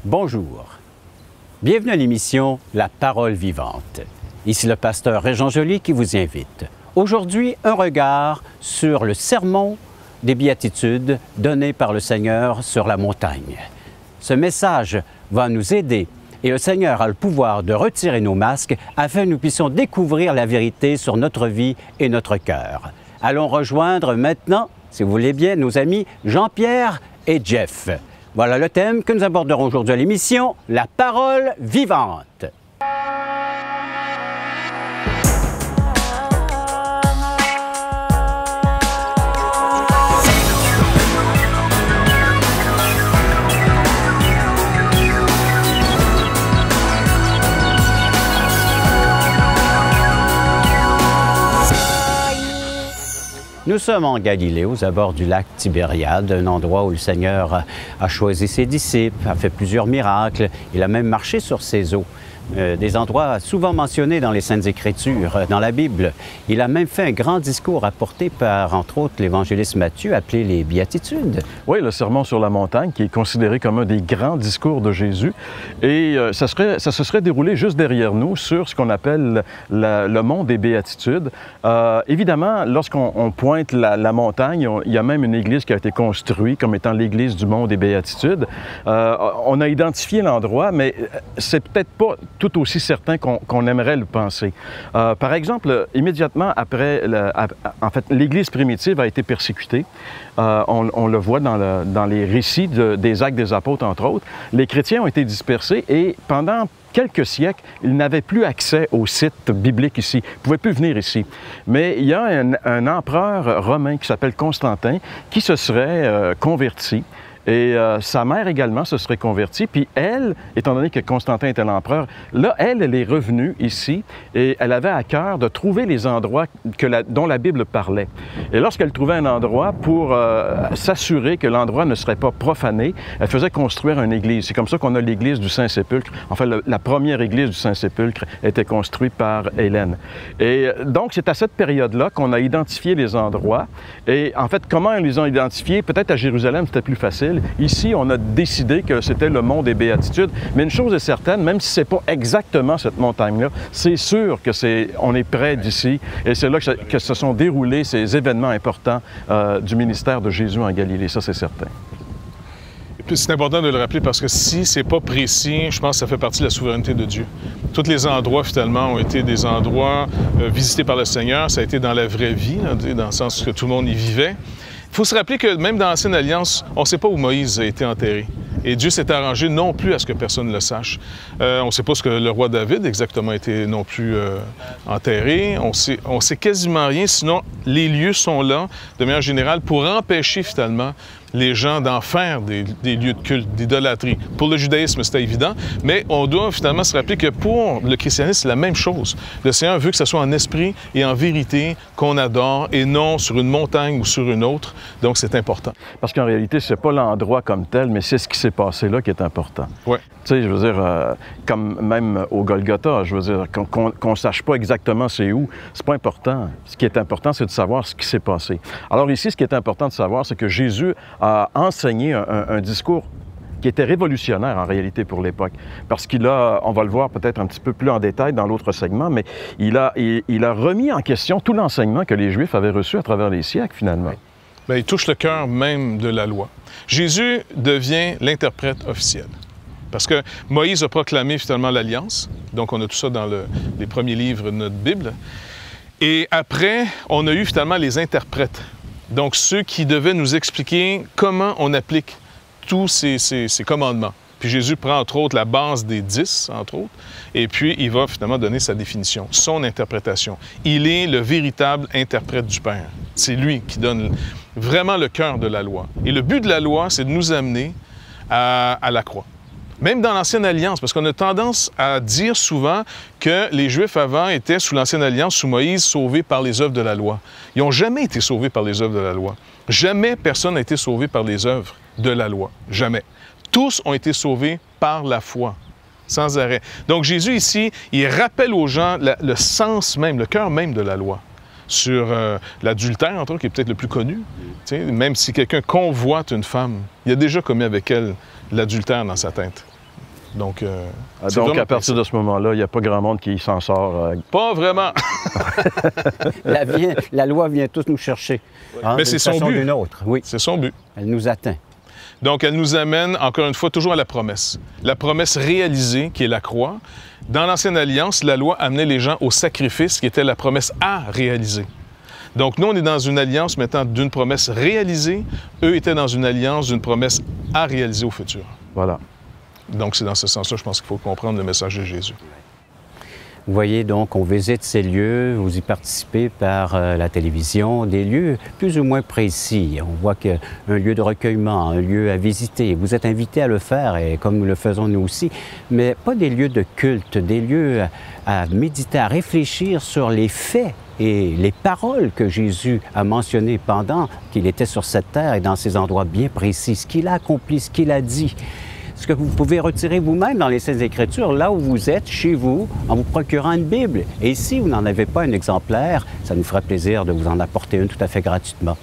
Bonjour. Bienvenue à l'émission La Parole vivante. Ici le pasteur Régent Joly qui vous invite. Aujourd'hui, un regard sur le sermon des béatitudes donné par le Seigneur sur la montagne. Ce message va nous aider et le Seigneur a le pouvoir de retirer nos masques afin que nous puissions découvrir la vérité sur notre vie et notre cœur. Allons rejoindre maintenant, si vous voulez bien, nos amis Jean-Pierre et Jeff. Voilà le thème que nous aborderons aujourd'hui à l'émission, La Parole vivante. Nous sommes en Galilée, aux abords du lac Tibériade, un endroit où le Seigneur a choisi ses disciples, a fait plusieurs miracles. Il a même marché sur ses eaux. Des endroits souvent mentionnés dans les Saintes Écritures, dans la Bible. Il a même fait un grand discours apporté par, entre autres, l'évangéliste Matthieu, appelé les Béatitudes. Oui, le Sermon sur la montagne, qui est considéré comme un des grands discours de Jésus. Et ça se serait déroulé juste derrière nous sur ce qu'on appelle le mont des Béatitudes. Évidemment, lorsqu'on pointe la montagne, il y a même une église qui a été construite comme étant l'église du mont des Béatitudes. On a identifié l'endroit, mais c'est peut-être pas tout aussi certain qu'on aimerait le penser. Par exemple, immédiatement après, l'Église primitive a été persécutée. On le voit dans les récits des Actes des Apôtres, entre autres. Les chrétiens ont été dispersés et pendant quelques siècles, ils n'avaient plus accès au site biblique ici. Ils ne pouvaient plus venir ici. Mais il y a un empereur romain qui s'appelle Constantin qui se serait converti. Et sa mère également se serait convertie. Puis elle, étant donné que Constantin était l'empereur, là, elle est revenue ici et elle avait à cœur de trouver les endroits dont la Bible parlait. Et lorsqu'elle trouvait un endroit, pour s'assurer que l'endroit ne serait pas profané, elle faisait construire une église. C'est comme ça qu'on a l'église du Saint-Sépulcre. Enfin, la première église du Saint-Sépulcre était construite par Hélène. Et donc, c'est à cette période-là qu'on a identifié les endroits. Et en fait, comment ils les ont identifiés? Peut-être à Jérusalem, c'était plus facile. Ici, on a décidé que c'était le mont des Béatitudes. Mais une chose est certaine, même si ce n'est pas exactement cette montagne-là, c'est sûr qu'on est près d'ici. Et c'est là que se sont déroulés ces événements importants du ministère de Jésus en Galilée. Ça, c'est certain. Et puis, c'est important de le rappeler parce que si c'est pas précis, je pense que ça fait partie de la souveraineté de Dieu. Tous les endroits, finalement, ont été des endroits visités par le Seigneur. Ça a été dans la vraie vie, là, dans le sens que tout le monde y vivait. Il faut se rappeler que même dans l'Ancienne Alliance, on ne sait pas où Moïse a été enterré. Et Dieu s'est arrangé non plus à ce que personne ne le sache. On ne sait pas ce que le roi David exactement a été non plus enterré. On sait quasiment rien, sinon les lieux sont là, de manière générale, pour empêcher finalement les gens d'en faire des lieux de culte, d'idolâtrie. Pour le judaïsme, c'était évident, mais on doit finalement se rappeler que pour le christianisme, c'est la même chose. Le Seigneur veut que ce soit en esprit et en vérité qu'on adore et non sur une montagne ou sur une autre. Donc, c'est important. Parce qu'en réalité, c'est pas l'endroit comme tel, mais c'est ce qui s'est passé là qui est important. Oui. Tu sais, je veux dire, comme même au Golgotha, je veux dire, qu'on ne sache pas exactement c'est où, c'est pas important. Ce qui est important, c'est de savoir ce qui s'est passé. Alors ici, ce qui est important de savoir, c'est que Jésus a enseigné un discours qui était révolutionnaire en réalité pour l'époque. Parce qu'il a, on va le voir peut-être un petit peu plus en détail dans l'autre segment, mais il a remis en question tout l'enseignement que les Juifs avaient reçu à travers les siècles, finalement. Bien, il touche le cœur même de la loi. Jésus devient l'interprète officiel. Parce que Moïse a proclamé finalement l'Alliance. Donc, on a tout ça dans les premiers livres de notre Bible. Et après, on a eu finalement les interprètes. Donc, ceux qui devaient nous expliquer comment on applique tous ces commandements. Puis Jésus prend, entre autres, la base des 10, entre autres, et puis il va finalement donner sa définition, son interprétation. Il est le véritable interprète du Père. C'est lui qui donne vraiment le cœur de la loi. Et le but de la loi, c'est de nous amener à la croix. Même dans l'Ancienne Alliance, parce qu'on a tendance à dire souvent que les Juifs avant étaient sous l'Ancienne Alliance, sous Moïse, sauvés par les œuvres de la loi. Ils n'ont jamais été sauvés par les œuvres de la loi. Jamais personne n'a été sauvé par les œuvres de la loi. Jamais. Tous ont été sauvés par la foi, sans arrêt. Donc Jésus ici, il rappelle aux gens le sens même, le cœur même de la loi. Sur l'adultère, entre autres, qui est peut-être le plus connu. Tu sais, même si quelqu'un convoite une femme, il a déjà commis avec elle l'adultère dans sa tête. Donc, à partir de ce moment-là, il n'y a pas grand monde qui s'en sort. Pas vraiment. La loi vient tous nous chercher. Hein, mais c'est son but. D'une autre. Oui. C'est son but. Elle nous atteint. Donc, elle nous amène, encore une fois, toujours à la promesse. La promesse réalisée, qui est la croix. Dans l'Ancienne Alliance, la loi amenait les gens au sacrifice, qui était la promesse à réaliser. Donc, nous, on est dans une alliance maintenant d'une promesse réalisée. Eux étaient dans une alliance d'une promesse à réaliser au futur. Voilà. Donc, c'est dans ce sens-là, je pense qu'il faut comprendre le message de Jésus. Vous voyez, donc, on visite ces lieux, vous y participez par la télévision, des lieux plus ou moins précis. On voit qu'un lieu de recueillement, un lieu à visiter. Vous êtes invité à le faire, et comme nous le faisons nous aussi, mais pas des lieux de culte, des lieux à méditer, à réfléchir sur les faits et les paroles que Jésus a mentionnées pendant qu'il était sur cette terre et dans ces endroits bien précis, ce qu'il a accompli, ce qu'il a dit. Ce que vous pouvez retirer vous-même dans les Saintes Écritures, là où vous êtes, chez vous, en vous procurant une Bible. Et si vous n'en avez pas un exemplaire, ça nous ferait plaisir de vous en apporter une tout à fait gratuitement.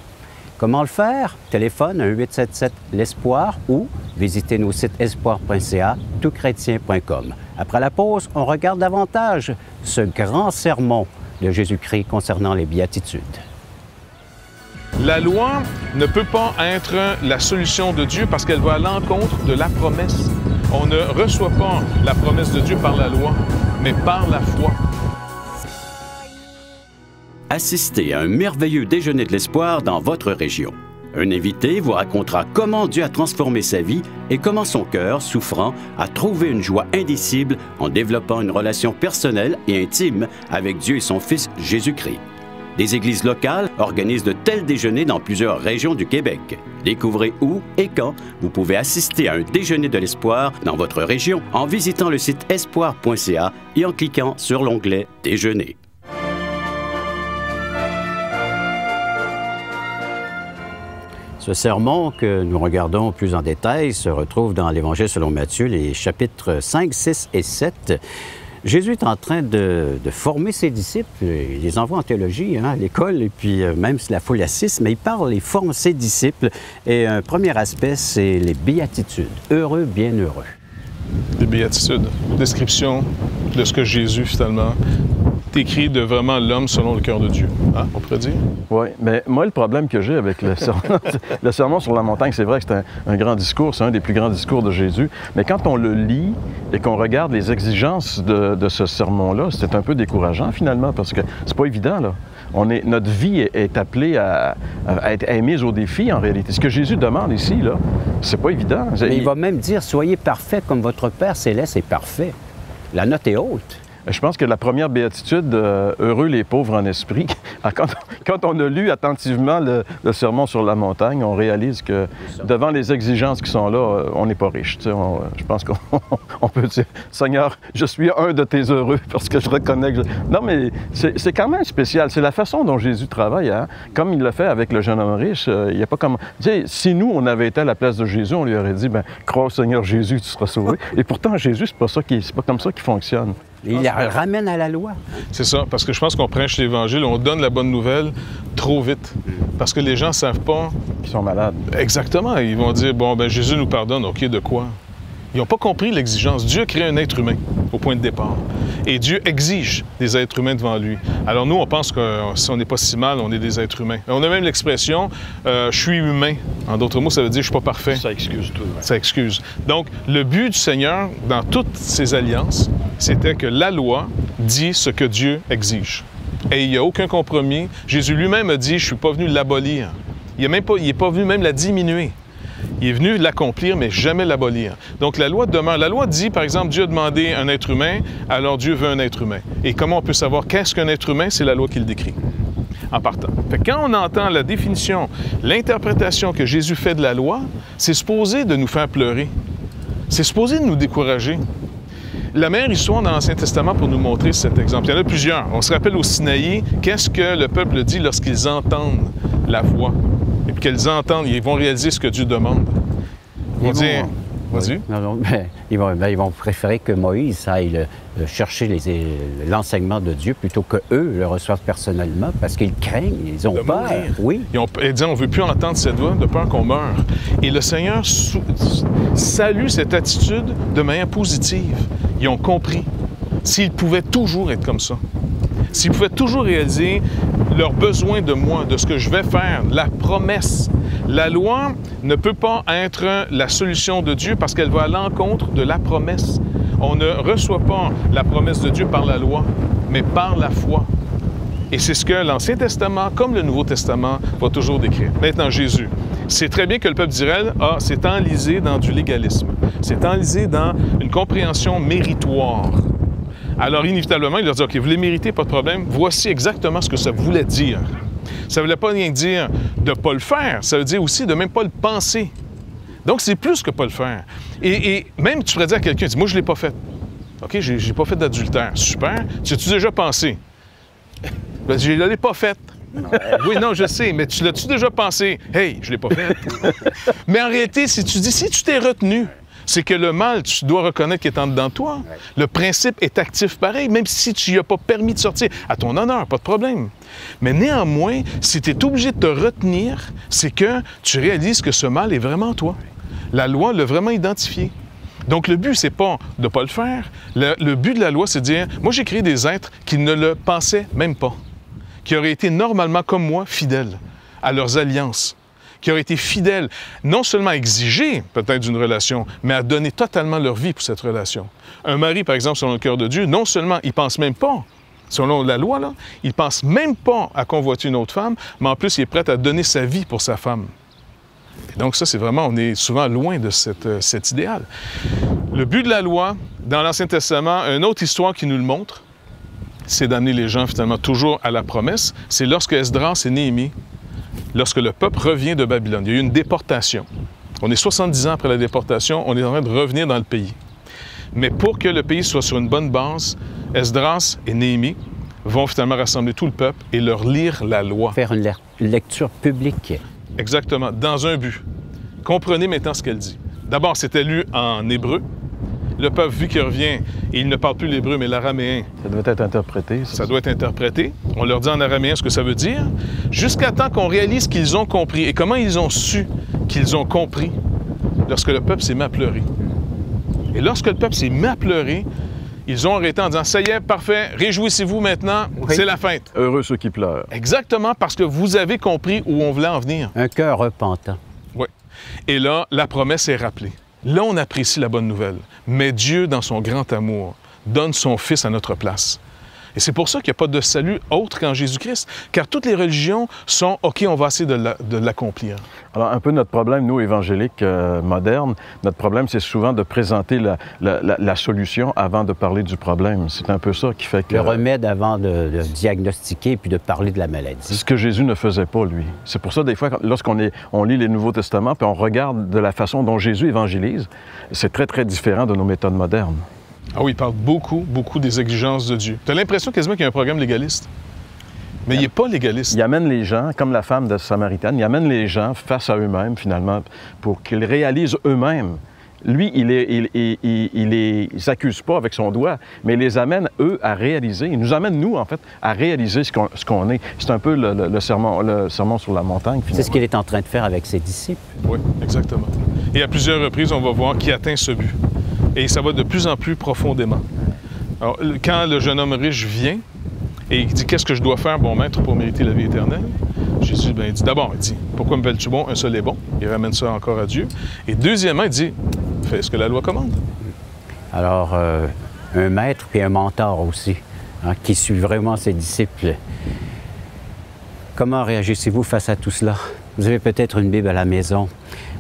Comment le faire? Téléphone 1-877-l'Espoir ou visitez nos sites espoir.ca, toutchrétien.com. Après la pause, on regarde davantage ce grand sermon de Jésus-Christ concernant les béatitudes. La loi ne peut pas être la solution de Dieu parce qu'elle va à l'encontre de la promesse. On ne reçoit pas la promesse de Dieu par la loi, mais par la foi. Assistez à un merveilleux déjeuner de l'espoir dans votre région. Un invité vous racontera comment Dieu a transformé sa vie et comment son cœur, souffrant, a trouvé une joie indicible en développant une relation personnelle et intime avec Dieu et son Fils Jésus-Christ. Des églises locales organisent de tels déjeuners dans plusieurs régions du Québec. Découvrez où et quand vous pouvez assister à un déjeuner de l'espoir dans votre région en visitant le site espoir.ca et en cliquant sur l'onglet « Déjeuner ». Ce sermon que nous regardons plus en détail se retrouve dans l'Évangile selon Matthieu, les chapitres 5, 6 et 7. Jésus est en train de former ses disciples. Il les envoie en théologie, à l'école, et puis même si la foule assiste, mais il forme ses disciples. Et un premier aspect, c'est les béatitudes. Heureux, bienheureux. Les béatitudes, description de ce que Jésus, finalement, décrit de vraiment l'homme selon le cœur de Dieu. Hein, on pourrait dire? Oui, mais moi, le problème que j'ai avec le sermon sur la montagne, c'est vrai que c'est un grand discours, c'est un des plus grands discours de Jésus, mais quand on le lit et qu'on regarde les exigences de ce sermon-là, c'est un peu décourageant, finalement, parce que c'est pas évident, là. Notre vie est appelée à être mise au défi, en réalité. Ce que Jésus demande ici, là, c'est pas évident. Mais il va même dire, soyez parfaits comme votre Père céleste est parfait. La note est haute. Je pense que la première béatitude, heureux les pauvres en esprit, quand on a lu attentivement le sermon sur la montagne, on réalise que devant les exigences qui sont là, on n'est pas riche. Je pense qu'on peut dire, Seigneur, je suis un de tes heureux parce que je reconnais que... Non, mais c'est quand même spécial. C'est la façon dont Jésus travaille. Hein? Comme il l'a fait avec le jeune homme riche, il n'y a pas comme... Tu sais, si nous, on avait été à la place de Jésus, on lui aurait dit, crois au Seigneur Jésus, tu seras sauvé. Et pourtant, Jésus, c'est pas comme ça qu'il fonctionne. Il la ramène à la loi. C'est ça, parce que je pense qu'on prêche l'Évangile, on donne la bonne nouvelle trop vite. Parce que les gens ne savent pas... Ils sont malades. Exactement. Ils vont dire, Jésus nous pardonne. OK, de quoi? Ils n'ont pas compris l'exigence. Dieu crée un être humain au point de départ. Et Dieu exige des êtres humains devant lui. Alors nous, on pense que si on n'est pas si mal, on est des êtres humains. On a même l'expression « je suis humain ». En d'autres mots, ça veut dire « je ne suis pas parfait ». Ça excuse tout. Ça excuse. Donc, le but du Seigneur, dans toutes ses alliances, c'était que la loi dit ce que Dieu exige. Et il n'y a aucun compromis. Jésus lui-même a dit « je ne suis pas venu l'abolir ». Il n'est pas venu même la diminuer. Il est venu l'accomplir, mais jamais l'abolir. Donc, la loi demeure. La loi dit, par exemple, Dieu a demandé un être humain, alors Dieu veut un être humain. Et comment on peut savoir qu'est-ce qu'un être humain? C'est la loi qui le décrit, en partant. Fait que quand on entend la définition, l'interprétation que Jésus fait de la loi, c'est supposé de nous faire pleurer. C'est supposé de nous décourager. La meilleure histoire dans l'Ancien Testament pour nous montrer cet exemple. Il y en a plusieurs. On se rappelle au Sinaï, qu'est-ce que le peuple dit lorsqu'ils entendent la voix? Et puis qu'ils entendent, ils vont réaliser ce que Dieu demande. Ils vont dire... Vas-y. Non, ils vont préférer que Moïse aille chercher l'enseignement de Dieu plutôt qu'eux le reçoivent personnellement parce qu'ils craignent, ils ont peur. Mourir. Oui. Ils disent, on ne veut plus entendre cette voix de peur qu'on meure. Et le Seigneur salue cette attitude de manière positive. Ils ont compris. S'ils pouvaient toujours être comme ça, s'ils pouvaient toujours réaliser leurs besoins de moi, de ce que je vais faire, la promesse. La loi ne peut pas être la solution de Dieu parce qu'elle va à l'encontre de la promesse. On ne reçoit pas la promesse de Dieu par la loi, mais par la foi. Et c'est ce que l'Ancien Testament, comme le Nouveau Testament, va toujours décrire. Maintenant, Jésus. C'est très bien que le peuple d'Israël s'est enlisé dans du légalisme. C'est enlisé dans une compréhension méritoire. Alors, inévitablement, il leur dit, OK, vous les méritez, pas de problème. Voici exactement ce que ça voulait dire. Ça ne voulait pas rien dire de ne pas le faire. Ça veut dire aussi de même pas le penser. Donc, c'est plus que pas le faire. Et même, tu pourrais dire à quelqu'un, dis, moi, je ne l'ai pas fait. OK, j'ai pas fait d'adultère. Super. Tu as-tu déjà pensé? Ben, je ne l'ai pas fait. Oui, non, je sais, mais tu l'as-tu déjà pensé? Hey, je ne l'ai pas fait. Mais en réalité, si tu t'es retenu, c'est que le mal, tu dois reconnaître qu'il est en dedans de toi. Ouais. Le principe est actif pareil, même si tu n'y as pas permis de sortir. À ton honneur, pas de problème. Mais néanmoins, si tu es obligé de te retenir, c'est que tu réalises que ce mal est vraiment toi. La loi l'a vraiment identifié. Donc, le but, c'est pas de ne pas le faire. Le but de la loi, c'est de dire, moi, j'ai créé des êtres qui ne le pensaient même pas, qui auraient été normalement, comme moi, fidèles à leurs alliances, qui auraient été fidèles, non seulement à exiger peut-être d'une relation, mais à donner totalement leur vie pour cette relation. Un mari, par exemple, selon le cœur de Dieu, non seulement il pense même pas, selon la loi, là, il pense même pas à convoiter une autre femme, mais en plus, il est prêt à donner sa vie pour sa femme. Et donc ça, c'est vraiment, on est souvent loin de cet idéal. Le but de la loi, dans l'Ancien Testament, une autre histoire qui nous le montre, c'est d'amener les gens finalement toujours à la promesse, c'est lorsque Esdras et Néhémie, lorsque le peuple revient de Babylone. Il y a eu une déportation. On est 70 ans après la déportation, on est en train de revenir dans le pays. Mais pour que le pays soit sur une bonne base, Esdras et Néhémie vont finalement rassembler tout le peuple et leur lire la loi. Faire une lecture publique. Exactement, dans un but. Comprenez maintenant ce qu'elle dit. D'abord, c'était lu en hébreu. Le peuple, vu qu'il revient, et il ne parle plus l'hébreu, mais l'araméen. Ça doit être interprété. Ça doit être interprété. On leur dit en araméen ce que ça veut dire, jusqu'à temps qu'on réalise qu'ils ont compris. Et comment ils ont su qu'ils ont compris? Lorsque le peuple s'est mis à pleurer. Et lorsque le peuple s'est mis à pleurer, ils ont arrêté en disant, ça y est, parfait, réjouissez-vous maintenant, oui. C'est la fête. Heureux ceux qui pleurent. Exactement, parce que vous avez compris où on voulait en venir. Un cœur repentant. Oui. Et là, la promesse est rappelée. Là, on apprécie la bonne nouvelle. Mais Dieu, dans son grand amour, donne son Fils à notre place. Et c'est pour ça qu'il n'y a pas de salut autre qu'en Jésus-Christ, car toutes les religions sont « OK, on va essayer de l'accomplir ». Alors, un peu notre problème, nous, évangéliques modernes, notre problème, c'est souvent de présenter la solution avant de parler du problème. C'est un peu ça qui fait que... Le remède avant de diagnostiquer puis de parler de la maladie. Ce que Jésus ne faisait pas, lui. C'est pour ça, des fois, lorsqu'on lit les Nouveaux Testaments puis on regarde de la façon dont Jésus évangélise, c'est très, très différent de nos méthodes modernes. Ah oui, il parle beaucoup, beaucoup des exigences de Dieu. Tu as l'impression quasiment qu'il y a un programme légaliste. Mais il n'est pas légaliste. Il amène les gens, comme la femme de Samaritaine, il amène les gens face à eux-mêmes, finalement, pour qu'ils réalisent eux-mêmes. Lui, il les accuse pas avec son doigt, mais il les amène, eux, à réaliser. Il nous amène, nous, en fait, à réaliser ce qu'on est. C'est un peu le sermon sur la montagne, finalement. C'est ce qu'il est en train de faire avec ses disciples. Oui, exactement. Et à plusieurs reprises, on va voir qu'il atteint ce but. Et ça va de plus en plus profondément. Alors, quand le jeune homme riche vient et il dit « Qu'est-ce que je dois faire, bon maître, pour mériter la vie éternelle? » Jésus, il dit d'abord, il dit « Pourquoi m'appelles-tu bon? Un seul est bon. » Il ramène ça encore à Dieu. Et deuxièmement, il dit « Fais ce que la loi commande. » Alors, un maître puis un mentor aussi, hein, qui suit vraiment ses disciples. Comment réagissez-vous face à tout cela? Vous avez peut-être une Bible à la maison.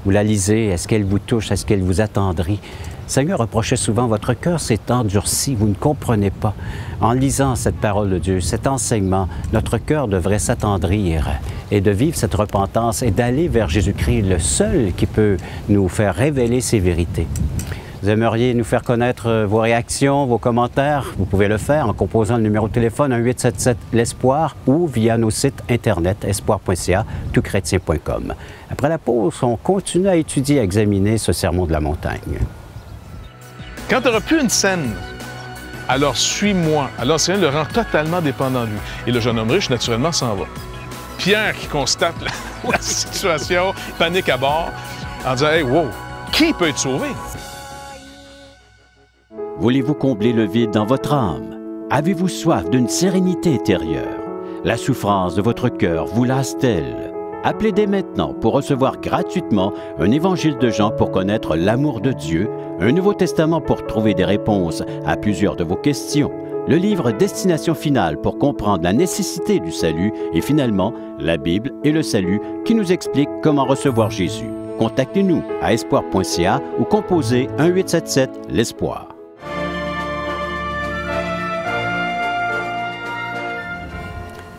Vous la lisez. Est-ce qu'elle vous touche? Est-ce qu'elle vous attendrit? Le Seigneur reprochait souvent, votre cœur s'est endurci, vous ne comprenez pas. En lisant cette parole de Dieu, cet enseignement, notre cœur devrait s'attendrir et de vivre cette repentance et d'aller vers Jésus-Christ, le seul qui peut nous faire révéler ces vérités. Vous aimeriez nous faire connaître vos réactions, vos commentaires? Vous pouvez le faire en composant le numéro de téléphone 1-877-L'Espoir ou via nos sites internet espoir.ca, toutchrétien.com. Après la pause, on continue à étudier, à examiner ce sermon de la montagne. Quand tu n'auras plus une scène, alors suis-moi. Alors le Seigneur le rend totalement dépendant de lui. Et le jeune homme riche, naturellement, s'en va. Pierre qui constate la situation, panique à bord, en disant « Hey, wow, qui peut être sauvé? » Voulez-vous combler le vide dans votre âme? Avez-vous soif d'une sérénité intérieure? La souffrance de votre cœur vous lasse-t-elle? Appelez dès maintenant pour recevoir gratuitement un évangile de Jean pour connaître l'amour de Dieu, un Nouveau Testament pour trouver des réponses à plusieurs de vos questions, le livre Destination finale pour comprendre la nécessité du salut et finalement la Bible et le salut qui nous explique comment recevoir Jésus. Contactez-nous à espoir.ca ou composez 1-877-L'Espoir.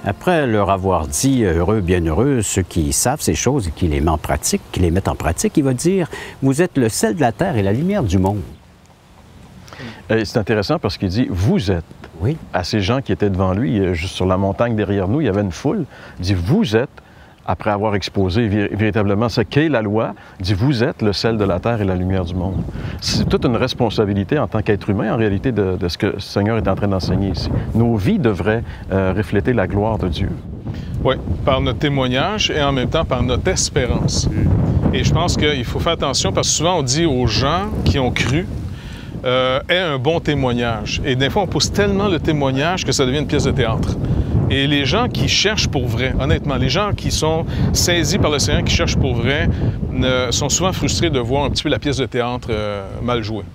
Après leur avoir dit heureux, bienheureux, ceux qui savent ces choses et qui les mettent en pratique, il va dire vous êtes le sel de la terre et la lumière du monde. C'est intéressant parce qu'il dit vous êtes. Oui. À ces gens qui étaient devant lui, juste sur la montagne derrière nous, il y avait une foule. Il dit vous êtes. Après avoir exposé véritablement ce qu'est la loi, il dit « Vous êtes le sel de la terre et la lumière du monde ». C'est toute une responsabilité en tant qu'être humain, en réalité, de ce que le Seigneur est en train d'enseigner ici. Nos vies devraient refléter la gloire de Dieu. Oui, par notre témoignage et en même temps par notre espérance. Et je pense qu'il faut faire attention parce que souvent on dit aux gens qui ont cru aie un bon témoignage. Et des fois, on pousse tellement le témoignage que ça devient une pièce de théâtre. Et les gens qui cherchent pour vrai, honnêtement, les gens qui sont saisis par le Seigneur, qui cherchent pour vrai, sont souvent frustrés de voir un petit peu la pièce de théâtre mal jouée.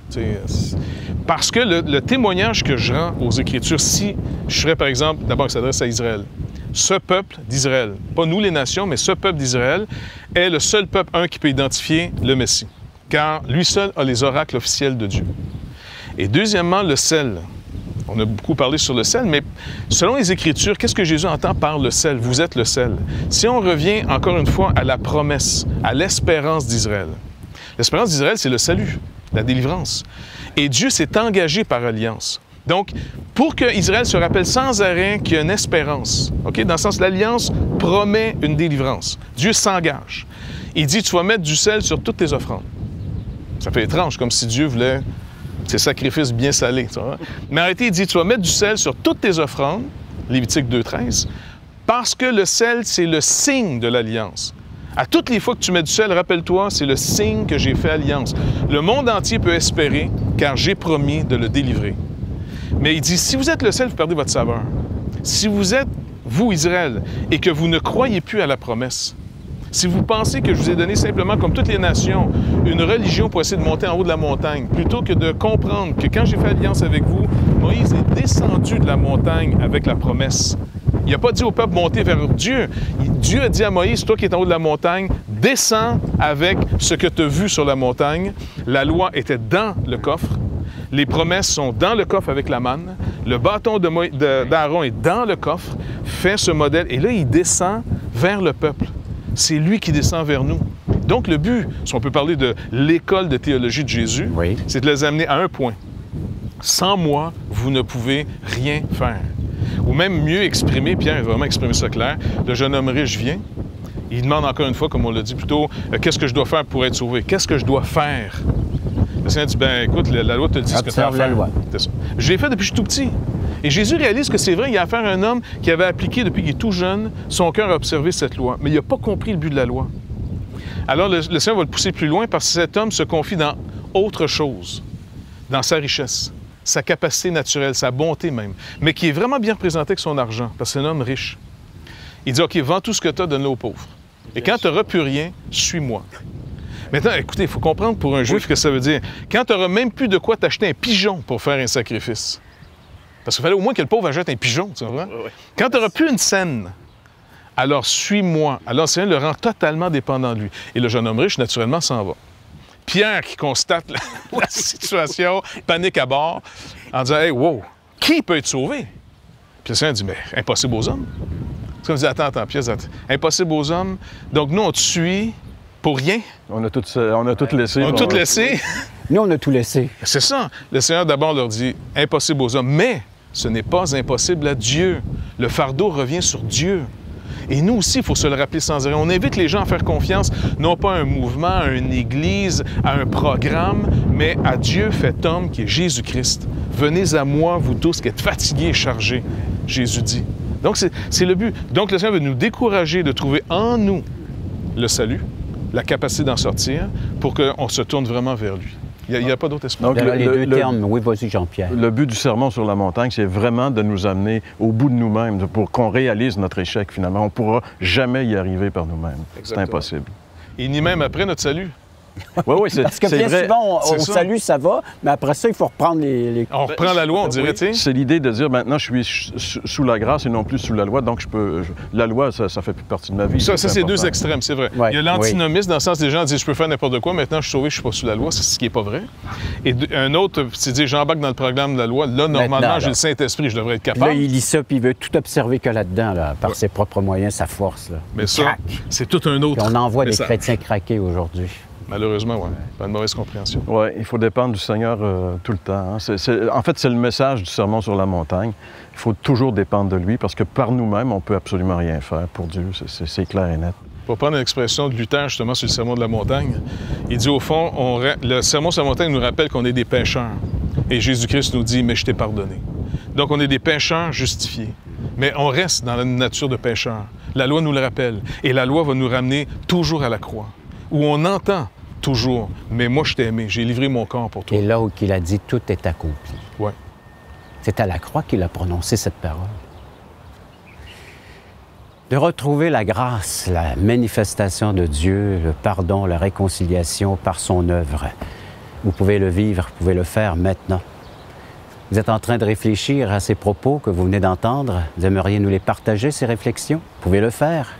Parce que le témoignage que je rends aux Écritures, si je ferais, par exemple, d'abord, il s'adresse à Israël. Ce peuple d'Israël, pas nous les nations, mais ce peuple d'Israël est le seul peuple, qui peut identifier le Messie. Car lui seul a les oracles officiels de Dieu. Et deuxièmement, le sel. On a beaucoup parlé sur le sel, mais selon les Écritures, qu'est-ce que Jésus entend par le sel? Vous êtes le sel. Si on revient encore une fois à la promesse, à l'espérance d'Israël. L'espérance d'Israël, c'est le salut, la délivrance. Et Dieu s'est engagé par alliance. Donc, pour que Israël se rappelle sans arrêt qu'il y a une espérance, okay? Dans le sens, l'alliance promet une délivrance. Dieu s'engage. Il dit, tu vas mettre du sel sur toutes tes offrandes. Ça fait étrange, comme si Dieu voulait ces sacrifices bien salés. Tu vois? Mais en réalité, il dit, tu vas mettre du sel sur toutes tes offrandes, Lévitique 2.13, parce que le sel, c'est le signe de l'alliance. À toutes les fois que tu mets du sel, rappelle-toi, c'est le signe que j'ai fait alliance. Le monde entier peut espérer, car j'ai promis de le délivrer. Mais il dit, si vous êtes le sel, vous perdez votre saveur. Si vous êtes, vous, Israël, et que vous ne croyez plus à la promesse, si vous pensez que je vous ai donné simplement, comme toutes les nations, une religion pour essayer de monter en haut de la montagne, plutôt que de comprendre que quand j'ai fait alliance avec vous, Moïse est descendu de la montagne avec la promesse. Il n'a pas dit au peuple monter vers Dieu. Dieu a dit à Moïse, toi qui es en haut de la montagne, descends avec ce que tu as vu sur la montagne. La loi était dans le coffre. Les promesses sont dans le coffre avec la manne. Le bâton d'Aaron est dans le coffre. Fais ce modèle. Et là, il descend vers le peuple. C'est lui qui descend vers nous. Donc, le but, si on peut parler de l'école de théologie de Jésus, oui, c'est de les amener à un point. Sans moi, vous ne pouvez rien faire. Ou même mieux exprimer, Pierre a vraiment exprimé ça clair, le jeune homme riche vient, il demande encore une fois, comme on l'a dit plus tôt, qu'est-ce que je dois faire pour être sauvé? Qu'est-ce que je dois faire? Le Seigneur dit, bien, écoute, la loi te dit ce que tu as à faire. C'est ça. Je l'ai fait depuis que je suis tout petit. Et Jésus réalise que c'est vrai, il a affaire à un homme qui avait appliqué depuis qu'il est tout jeune son cœur à observer cette loi. Mais il n'a pas compris le but de la loi. Alors, le Seigneur va le pousser plus loin parce que cet homme se confie dans autre chose, dans sa richesse, sa capacité naturelle, sa bonté même, mais qui est vraiment bien représenté avec son argent, parce que c'est un homme riche. Il dit, OK, vends tout ce que tu as, donne-le aux pauvres. Et quand tu n'auras plus rien, suis-moi. Maintenant, écoutez, il faut comprendre pour un juif ce que ça veut dire. Quand tu n'auras même plus de quoi t'acheter un pigeon pour faire un sacrifice, parce qu'il fallait au moins que le pauvre achète un pigeon, tu vois? Oui. Quand tu n'auras plus une scène, alors suis-moi. Alors le Seigneur le rend totalement dépendant de lui. Et le jeune homme riche, naturellement, s'en va. Pierre qui constate la situation, panique à bord, en disant, « Hey, wow, qui peut être sauvé? » Puis le Seigneur dit, « Mais impossible aux hommes. » Parce qu'on dit, attends, Pierre, impossible aux hommes. Donc nous, on te suit pour rien. On a tout laissé. On a tout laissé. Nous, on a tout laissé. C'est ça. Le Seigneur d'abord leur dit « impossible aux hommes », mais ce n'est pas impossible à Dieu. Le fardeau revient sur Dieu. Et nous aussi, il faut se le rappeler sans arrêt. On invite les gens à faire confiance, non pas à un mouvement, à une église, à un programme, mais à Dieu fait homme qui est Jésus-Christ. « Venez à moi, vous tous qui êtes fatigués et chargés », Jésus dit. Donc, c'est le but. Donc, le Seigneur veut nous décourager de trouver en nous le salut, la capacité d'en sortir, pour qu'on se tourne vraiment vers lui. Il n'y a pas d'autre espoir. Donc, les deux termes, oui, vas-y, Jean-Pierre. Le but du sermon sur la montagne, c'est vraiment de nous amener au bout de nous-mêmes, pour qu'on réalise notre échec, finalement. On ne pourra jamais y arriver par nous-mêmes. C'est impossible. Et ni même après notre salut. Oui, c'est Parce que bien vrai. souvent, au salut, ça va, mais après ça, il faut reprendre les... On reprend la loi, on dirait, tu sais. C'est l'idée de dire, maintenant, je suis sous la grâce et non plus sous la loi, donc la loi, ça fait plus partie de ma vie. Ça c'est deux extrêmes, c'est vrai. Ouais, il y a l'antinomisme, dans le sens des gens disent, je peux faire n'importe quoi, maintenant, je suis sauvé, je suis pas sous la loi, c'est ce qui n'est pas vrai. Et un autre, c'est dire, j'embarque dans le programme de la loi, là, normalement, j'ai le Saint-Esprit, je devrais être capable. Là, il lit ça, puis il veut tout observer que là-dedans, là, par ses propres moyens, sa force. Là. Mais ça, c'est tout un autre. Puis on en voit des message. chrétiens craquer aujourd'hui. Malheureusement, oui. Pas de mauvaise compréhension. Oui, il faut dépendre du Seigneur tout le temps. Hein. En fait, c'est le message du sermon sur la montagne. Il faut toujours dépendre de lui parce que par nous-mêmes, on ne peut absolument rien faire pour Dieu. C'est clair et net. Pour prendre l'expression de Luther, justement, sur le sermon de la montagne, il dit, au fond, le sermon sur la montagne nous rappelle qu'on est des pécheurs. Et Jésus-Christ nous dit, mais je t'ai pardonné. Donc, on est des pécheurs justifiés. Mais on reste dans la nature de pécheurs. La loi nous le rappelle. Et la loi va nous ramener toujours à la croix, où on entend toujours, mais moi je t'ai aimé, j'ai livré mon corps pour toi. Et là où il a dit, tout est accompli. Oui. C'est à la croix qu'il a prononcé cette parole. De retrouver la grâce, la manifestation de Dieu, le pardon, la réconciliation par son œuvre. Vous pouvez le vivre, vous pouvez le faire maintenant. Vous êtes en train de réfléchir à ces propos que vous venez d'entendre. Vous aimeriez nous les partager, ces réflexions? Vous pouvez le faire.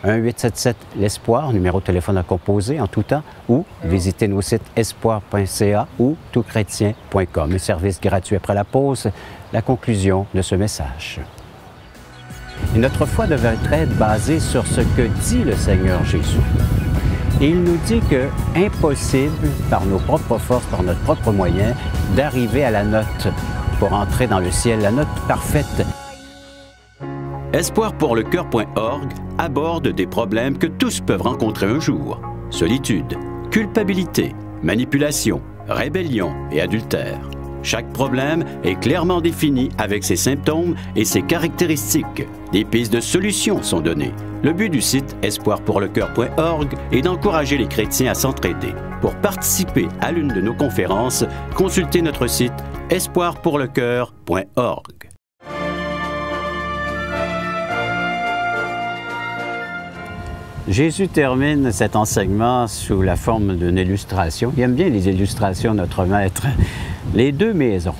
1-877-LESPOIR, numéro de téléphone à composer en tout temps, ou visitez nos sites espoir.ca ou toutchrétien.com. Un service gratuit après la pause, la conclusion de ce message. Et notre foi devrait être basée sur ce que dit le Seigneur Jésus. Et il nous dit que impossible, par nos propres forces, par notre propre moyen, d'arriver à la note pour entrer dans le ciel, la note parfaite. Espoirpourlecoeur.org aborde des problèmes que tous peuvent rencontrer un jour. Solitude, culpabilité, manipulation, rébellion et adultère. Chaque problème est clairement défini avec ses symptômes et ses caractéristiques. Des pistes de solutions sont données. Le but du site espoirpourlecoeur.org est d'encourager les chrétiens à s'entraider. Pour participer à l'une de nos conférences, consultez notre site espoirpourlecoeur.org. Jésus termine cet enseignement sous la forme d'une illustration. Il aime bien les illustrations, notre maître. Les deux maisons.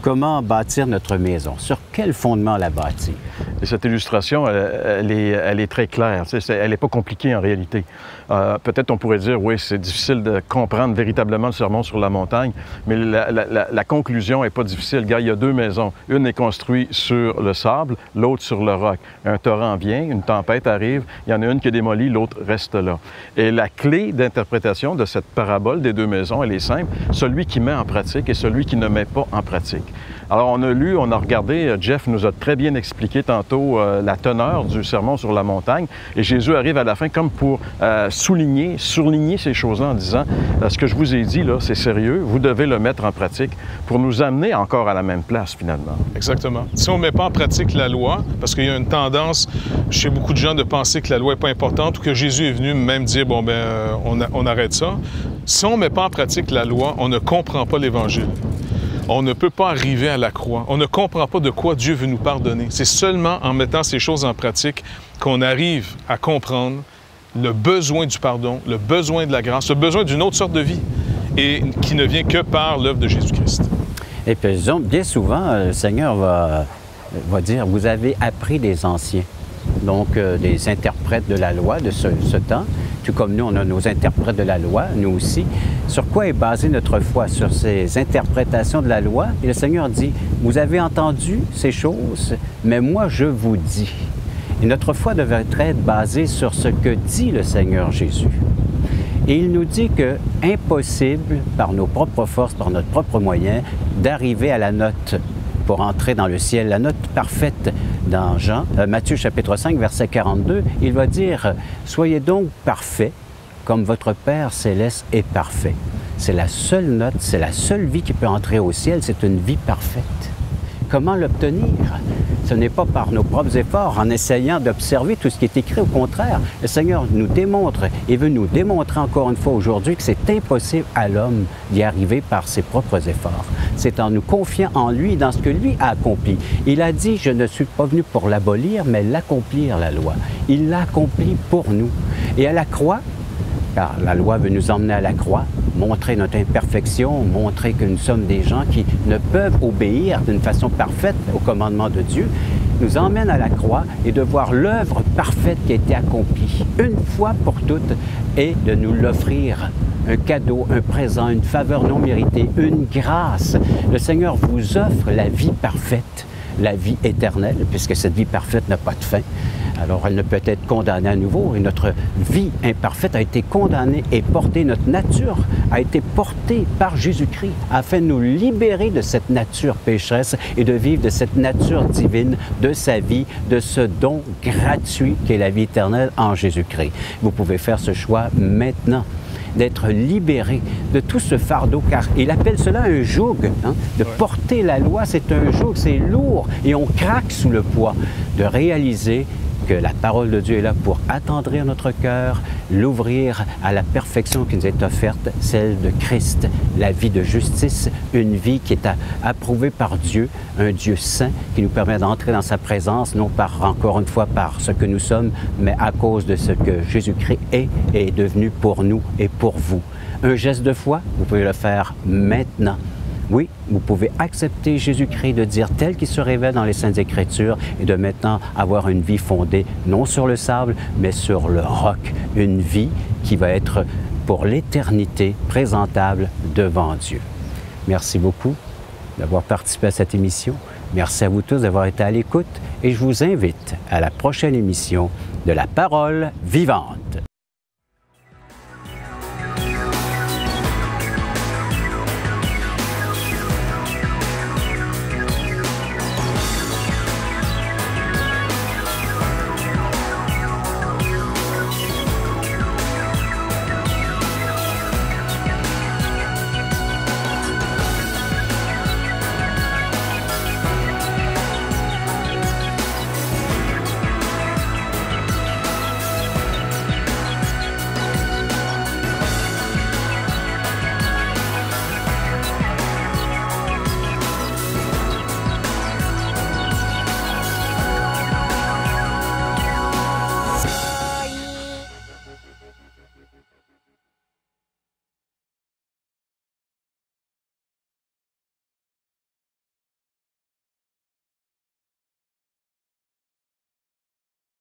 Comment bâtir notre maison? Sur quel fondement la bâtir? Et cette illustration, elle est très claire. Elle n'est pas compliquée en réalité. Peut-être on pourrait dire, oui, c'est difficile de comprendre véritablement le sermon sur la montagne, mais la conclusion n'est pas difficile. Regarde, il y a deux maisons. Une est construite sur le sable, l'autre sur le roc. Un torrent vient, une tempête arrive, il y en a une qui est démolie, l'autre reste là. Et la clé d'interprétation de cette parabole des deux maisons, elle est simple. Celui qui met en pratique et celui qui ne met pas en pratique. Alors, on a lu, on a regardé, Jeff nous a très bien expliqué tantôt la teneur du sermon sur la montagne. Et Jésus arrive à la fin comme pour surligner ces choses-là en disant ce que je vous ai dit, là, c'est sérieux, vous devez le mettre en pratique pour nous amener encore à la même place, finalement. Exactement. Si on ne met pas en pratique la loi, parce qu'il y a une tendance chez beaucoup de gens de penser que la loi n'est pas importante ou que Jésus est venu même dire, bon, ben, on arrête ça. Si on ne met pas en pratique la loi, on ne comprend pas l'Évangile. On ne peut pas arriver à la croix. On ne comprend pas de quoi Dieu veut nous pardonner. C'est seulement en mettant ces choses en pratique qu'on arrive à comprendre le besoin du pardon, le besoin de la grâce, le besoin d'une autre sorte de vie, et qui ne vient que par l'œuvre de Jésus-Christ. Et puis, bien souvent, le Seigneur va dire, vous avez appris des anciens, donc des interprètes de la loi de ce temps, tout comme nous, on a nos interprètes de la loi, nous aussi. Sur quoi est basée notre foi? Sur ces interprétations de la loi. Et le Seigneur dit, vous avez entendu ces choses, mais moi je vous dis. Et notre foi devrait être basée sur ce que dit le Seigneur Jésus. Et il nous dit que impossible, par nos propres forces, par notre propre moyen, d'arriver à la note pour entrer dans le ciel, la note parfaite. Dans Matthieu chapitre 5, verset 42, il va dire « Soyez donc parfaits, comme votre Père céleste est parfait. » C'est la seule note, c'est la seule vie qui peut entrer au ciel, c'est une vie parfaite. Comment l'obtenir? Ce n'est pas par nos propres efforts, en essayant d'observer tout ce qui est écrit. Au contraire, le Seigneur nous démontre et veut nous démontrer encore une fois aujourd'hui que c'est impossible à l'homme d'y arriver par ses propres efforts. C'est en nous confiant en lui et dans ce que lui a accompli. Il a dit, je ne suis pas venu pour l'abolir, mais l'accomplir, la loi. Il l'a accompli pour nous. Et à la croix, car la loi veut nous emmener à la croix, montrer notre imperfection, montrer que nous sommes des gens qui ne peuvent obéir d'une façon parfaite au commandement de Dieu, nous emmène à la croix et de voir l'œuvre parfaite qui a été accomplie une fois pour toutes et de nous l'offrir. Un cadeau, un présent, une faveur non méritée, une grâce. Le Seigneur vous offre la vie parfaite, la vie éternelle, puisque cette vie parfaite n'a pas de fin. Alors, elle ne peut être condamnée à nouveau et notre vie imparfaite a été condamnée et portée, notre nature a été portée par Jésus-Christ afin de nous libérer de cette nature pécheresse et de vivre de cette nature divine, de sa vie, de ce don gratuit qu'est la vie éternelle en Jésus-Christ. Vous pouvez faire ce choix maintenant, d'être libéré de tout ce fardeau, car il appelle cela un joug. De porter la loi, c'est un joug, c'est lourd et on craque sous le poids. De réaliser que la parole de Dieu est là pour attendrir notre cœur, l'ouvrir à la perfection qui nous est offerte, celle de Christ, la vie de justice, une vie qui est approuvée par Dieu, un Dieu saint qui nous permet d'entrer dans sa présence, non par, encore une fois, par ce que nous sommes, mais à cause de ce que Jésus-Christ est et est devenu pour nous et pour vous. Un geste de foi, vous pouvez le faire maintenant. Oui, vous pouvez accepter Jésus-Christ, de dire tel qu'il se révèle dans les Saintes Écritures et de maintenant avoir une vie fondée non sur le sable, mais sur le roc. Une vie qui va être pour l'éternité présentable devant Dieu. Merci beaucoup d'avoir participé à cette émission. Merci à vous tous d'avoir été à l'écoute et je vous invite à la prochaine émission de La Parole vivante.